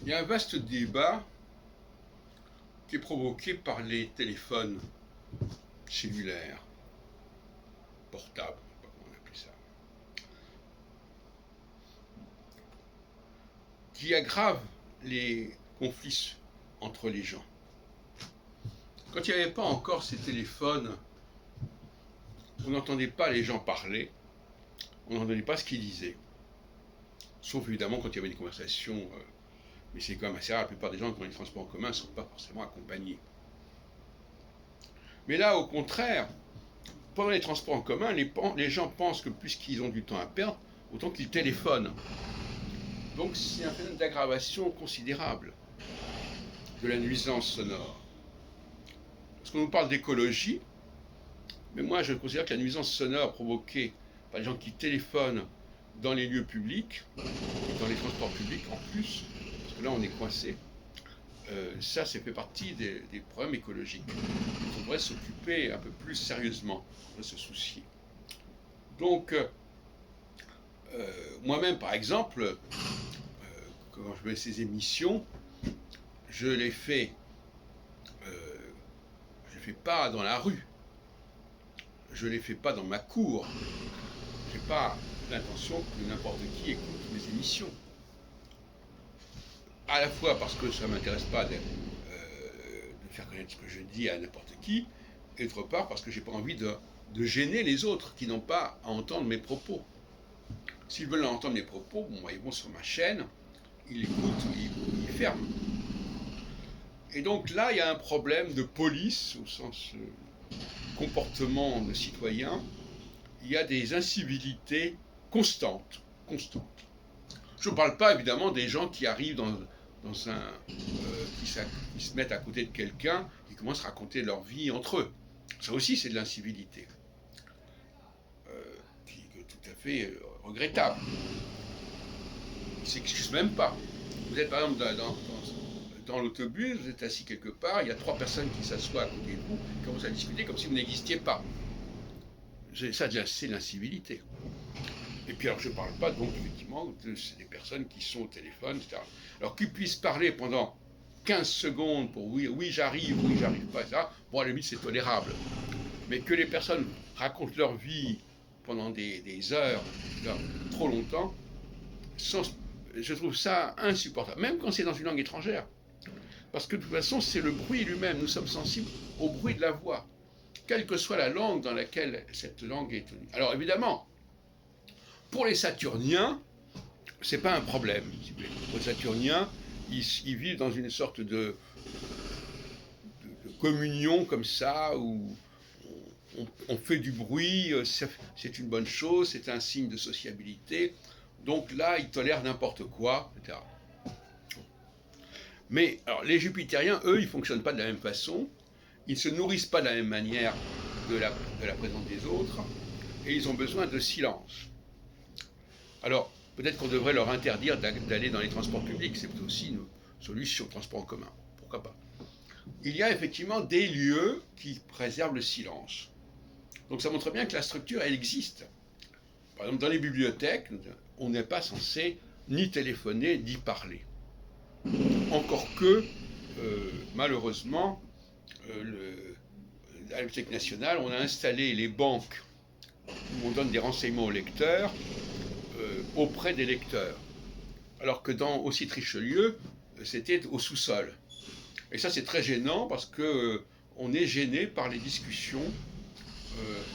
Il y a un vaste débat qui est provoqué par les téléphones cellulaires, portables, je ne sais pas comment on appelle ça, qui aggrave les conflits entre les gens. Quand il n'y avait pas encore ces téléphones, on n'entendait pas les gens parler, on n'entendait pas ce qu'ils disaient. Sauf évidemment quand il y avait des conversations, mais c'est quand même assez rare, la plupart des gens qui ont les transports en commun ne sont pas forcément accompagnés. Mais là, au contraire, pendant les transports en commun, les gens pensent que puisqu'ils ont du temps à perdre, autant qu'ils téléphonent. Donc c'est un phénomène d'aggravation considérable de la nuisance sonore. Parce qu'on nous parle d'écologie, mais moi je considère que la nuisance sonore provoquée par les gens qui téléphonent dans les lieux publics, dans les transports publics en plus, parce que là on est coincé, ça fait partie des problèmes écologiques. On devrait s'occuper un peu plus sérieusement de ce souci. Donc, moi-même par exemple, quand je fais ces émissions, je les fais pas dans la rue, je les fais pas dans ma cour, j'ai pas l'intention que n'importe qui écoute mes émissions. À la fois parce que ça ne m'intéresse pas de faire connaître ce que je dis à n'importe qui, et d'autre part parce que j'ai pas envie de gêner les autres qui n'ont pas à entendre mes propos. S'ils veulent entendre mes propos, bon, ils vont sur ma chaîne, ils écoutent, ils ferment. Et donc là, il y a un problème de police, au sens comportement de citoyen. Il y a des incivilités constantes. Je ne parle pas évidemment des gens qui arrivent qui se mettent à côté de quelqu'un, qui commencent à raconter leur vie entre eux. Ça aussi, c'est de l'incivilité, qui est tout à fait regrettable. Ils ne s'excusent même pas. Vous êtes par exemple dans l'autobus, vous êtes assis quelque part, il y a 3 personnes qui s'assoient à côté de vous, qui commencent à discuter comme si vous n'existiez pas. Ça, c'est l'incivilité. Et puis alors je ne parle pas donc effectivement des personnes qui sont au téléphone, etc. Alors qu'ils puissent parler pendant 15 secondes pour oui j'arrive pas, etc. Bon, à la limite c'est tolérable. Mais que les personnes racontent leur vie pendant des heures, trop longtemps, je trouve ça insupportable, même quand c'est dans une langue étrangère. Parce que de toute façon, c'est le bruit lui-même. Nous sommes sensibles au bruit de la voix, quelle que soit la langue dans laquelle cette langue est tenue. Alors évidemment, pour les Saturniens, c'est pas un problème. Pour les Saturniens, ils vivent dans une sorte de communion comme ça, où on fait du bruit, c'est une bonne chose, c'est un signe de sociabilité. Donc là, ils tolèrent n'importe quoi, etc. Mais alors, les Jupitériens, eux, ils ne fonctionnent pas de la même façon. Ils ne se nourrissent pas de la même manière de la présence des autres. Et ils ont besoin de silence. Alors, peut-être qu'on devrait leur interdire d'aller dans les transports publics. C'est aussi une solution, transport en commun. Pourquoi pas? Il y a effectivement des lieux qui préservent le silence. Donc ça montre bien que la structure, elle existe. Par exemple, dans les bibliothèques, on n'est pas censé ni téléphoner, ni parler. Encore que, malheureusement, à la Bibliothèque nationale, on a installé les banques où on donne des renseignements aux lecteurs auprès des lecteurs. Alors que au site Richelieu, c'était au sous-sol. Et ça, c'est très gênant parce qu'on est gêné par les discussions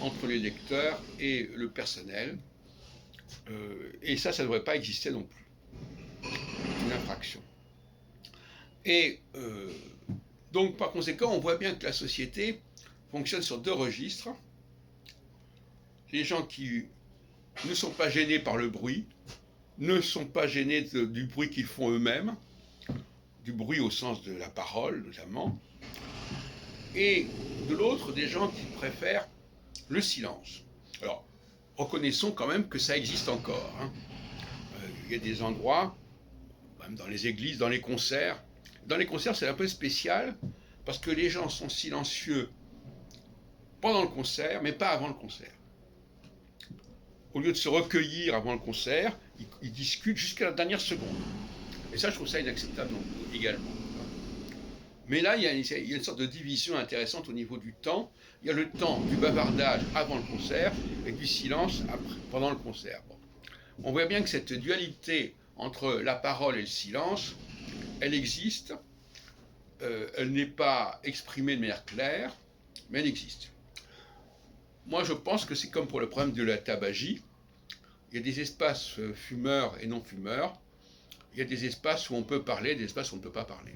entre les lecteurs et le personnel. Et ça ne devrait pas exister non plus. C'est une infraction. Et donc, par conséquent, on voit bien que la société fonctionne sur 2 registres. Les gens qui ne sont pas gênés par le bruit, ne sont pas gênés du bruit qu'ils font eux-mêmes, du bruit au sens de la parole, notamment, et de l'autre, des gens qui préfèrent le silence. Alors, reconnaissons quand même que ça existe encore. Il y a des endroits, même dans les églises, dans les concerts. Dans les concerts, c'est un peu spécial, parce que les gens sont silencieux pendant le concert, mais pas avant le concert. Au lieu de se recueillir avant le concert, ils discutent jusqu'à la dernière seconde. Et ça, je trouve ça inacceptable également. Mais là, il y a une sorte de division intéressante au niveau du temps. Il y a le temps du bavardage avant le concert et du silence pendant le concert. Bon. On voit bien que cette dualité entre la parole et le silence, elle existe. Elle n'est pas exprimée de manière claire, mais elle existe. Moi, je pense que c'est comme pour le problème de la tabagie. Il y a des espaces fumeurs et non fumeurs. Il y a des espaces où on peut parler, des espaces où on ne peut pas parler.